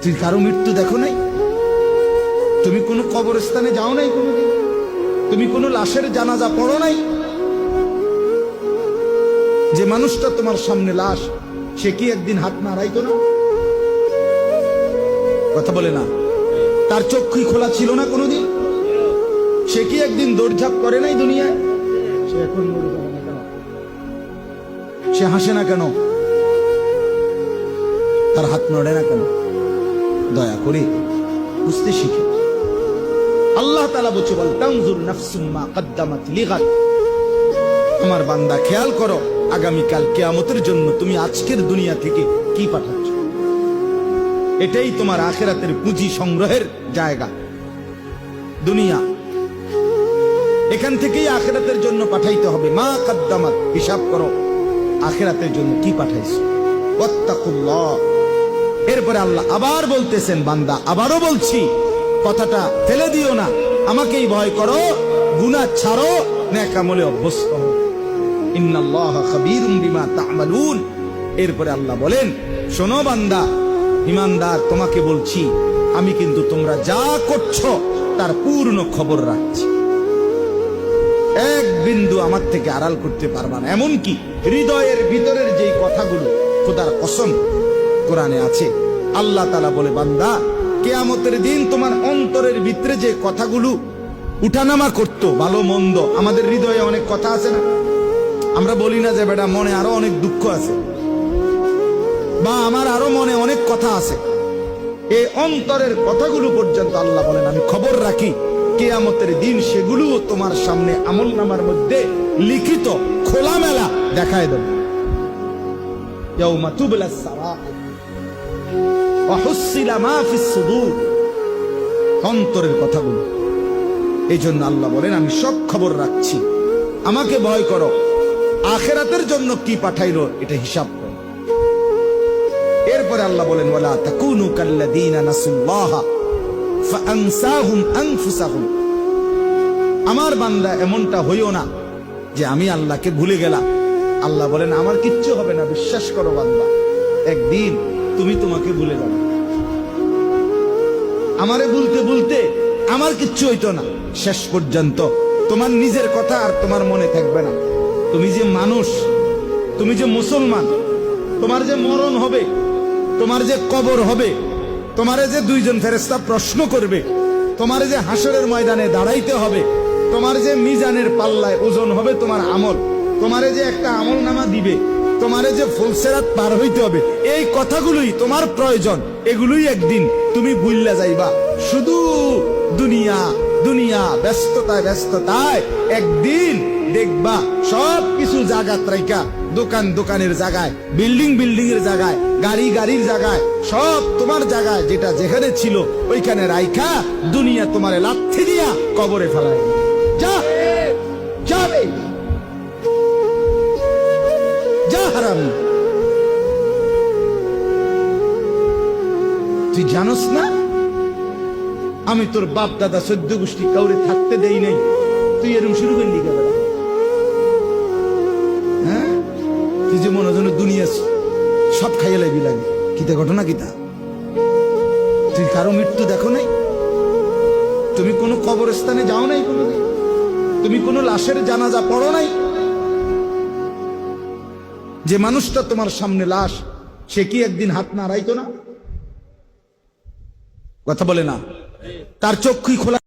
তুই কারো মৃত্যু দেখো নাই? তুমি কোনো কবরস্থানে যাও নাই কোনোদিন? তুমি কোনো লাশের জানাজা পড়ো নাই? যে মানুষটা তোমার সামনে লাশ, সে কি একদিন হাত নাড়াইতো না? কথা বলে না? তার চক্ষুই খোলা ছিল না কোনোদিন? সে কি একদিন দৌড়ঝাঁপ করে নাই দুনিয়ায়? সে এখন মরে যাবে না কেন? সে হাসে না কেন? তার হাত নড়ে না কেন? দয়া করে বুঝতে শিখে। আল্লাহ তাআলা বলছে, বল তানজুর নাফসুম মা কদ্দামাত লিগাদ। আমার বান্দা, খেয়াল করো আগামীকাল কিয়ামতের জন্য তুমি আজকের দুনিয়া থেকে কি পাঠাচ্ছ। এটাই তোমার আখিরাতের পুঁজি সংগ্রহের জায়গা। দুনিয়া, এখান থেকেই আখিরাতের জন্য পাঠাইতে হবে। মা কদ্দামাত, হিসাব করো আখিরাতের জন্য কি পাঠাইছো। ওয়াত্তাকুল্লাহ। এরপরে আল্লাহ আবার বলতেছেন, বান্দা আবারও বলছি, কথাটা ফেলে দিও না, আমাকেই ভয় করো, গুনাহ ছাড়ো, নেক আমলে অভ্যস্ত হও। ইন্নাল্লাহা খাবীরুম বিমা তা'মালুন। এরপরে আল্লাহ বলেন, শোনো বান্দা ঈমানদার, তোমাকে বলছি আমি কিন্তু তোমরা যা করছো তার পূর্ণ খবর রাখছি। এক বিন্দু আমার থেকে আড়াল করতে পারবা না। এমনকি হৃদয়ের ভিতরের যেই কথাগুলো খোদার কসম কোরআনে আছে, আল্লাহ তাআলা বলে, বান্দা কিয়ামতের দিন তোমার অন্তরের ভিতরে যে কথাগুলো উঠানামা করতো, ভালো মন্দ, আমাদের হৃদয়ে অনেক কথা আছে না? আমরা বলি না যে বেটা মনে আরো অনেক দুঃখ আছে, বা আমার আরো মনে অনেক কথা আছে। এই অন্তরের কথাগুলো পর্যন্ত আল্লাহ বলেন আমি খবর রাখি। কিয়ামতের দিন সেগুলোও তোমার সামনে আমলনামার মধ্যে লিখিত খোলামেলা দেখায় দেব। ইয়াউমা তুবলাস সারাইর ওয়া হুসিলা মা ফিস সুদূর। অন্তরের কথাগুলো। এই জন্য আল্লাহ বলেন আমি সব খবর রাখছি, আমাকে ভয় করো। আখিরাতের জন্য কি পাঠাইলো এটা হিসাব করো। এরপরে আল্লাহ বলেন, ওয়ালা তাকুনু কাল্লাযীনা নাসুল্লাহা ফাআনসাহুম আনফুসাহুম। আমার বান্দা এমনটা হইও না যে আমি আল্লাহকে ভুলে গেলাম। আল্লাহ বলেন আমার কিচ্ছু হবে না, বিশ্বাস করো বান্দা, একদিন তুমি তোমাকে ভুলে যাবে। আমারে ভুলতে ভুলতে আমার কিচ্ছু হইতো না, শেষ পর্যন্ত তোমার নিজের কথা আর তোমার মনে থাকবে না। তুমি যে মানুষ, তুমি যে মুসলমান, তোমার যে মরণ হবে, তোমার যে কবর হবে, তোমারে যে দুইজন ফেরেশতা প্রশ্ন করবে, তোমার যে হাসরের ময়দানে দাঁড়াইতে হবে, তোমার যে মিজানের পাল্লায় ওজন হবে তোমার আমল, তোমারে যে একটা আমল নামা দিবে, তোমারে যে ফুলসেরাত পার হইতে হবে, এই কথাগুলোই তোমার প্রয়োজন। এগুলোই একদিন তুমি ভুললা যাইবা। শুধু দুনিয়া দুনিয়া, ব্যস্ততায় ব্যস্ততায় একদিন দেখবা সব কিছু জায়গাত রাইকা, দোকান দোকানের জায়গায়, বিল্ডিং বিল্ডিং এর জায়গায়, গাড়ি গাড়ির জায়গায়, সব তোমার জায়গায় যেটা যেখানে ছিল ওইখানে রাইখা দুনিয়া তোমারে লাথি দিয়া কবরে ফেলায়। যা যাবে, যা হারামি। তুই জানোস না আমি তোর বাপ দাদা 14 গোষ্ঠী কাউরে থাকতে দেই নাই, তুই এরকম শুরু করলি কেন? হ্যাঁ, তুই যে মনে হয় দুনিয়া সব খাইয়ে লাগবি লাগে। কিতা ঘটনা কিতা? তুই কারো মৃত্যু দেখো নাই? তুমি কোনো কবরস্থানে যাও নাই কোনোদিন? তুমি কোনো লাশের জানাজা পড়ো নাই? যে মানুষটা তোমার সামনে লাশ, সে কি একদিন হাত নাড়াইতো না? কথা বলে না? তার চক্ষুই খোলা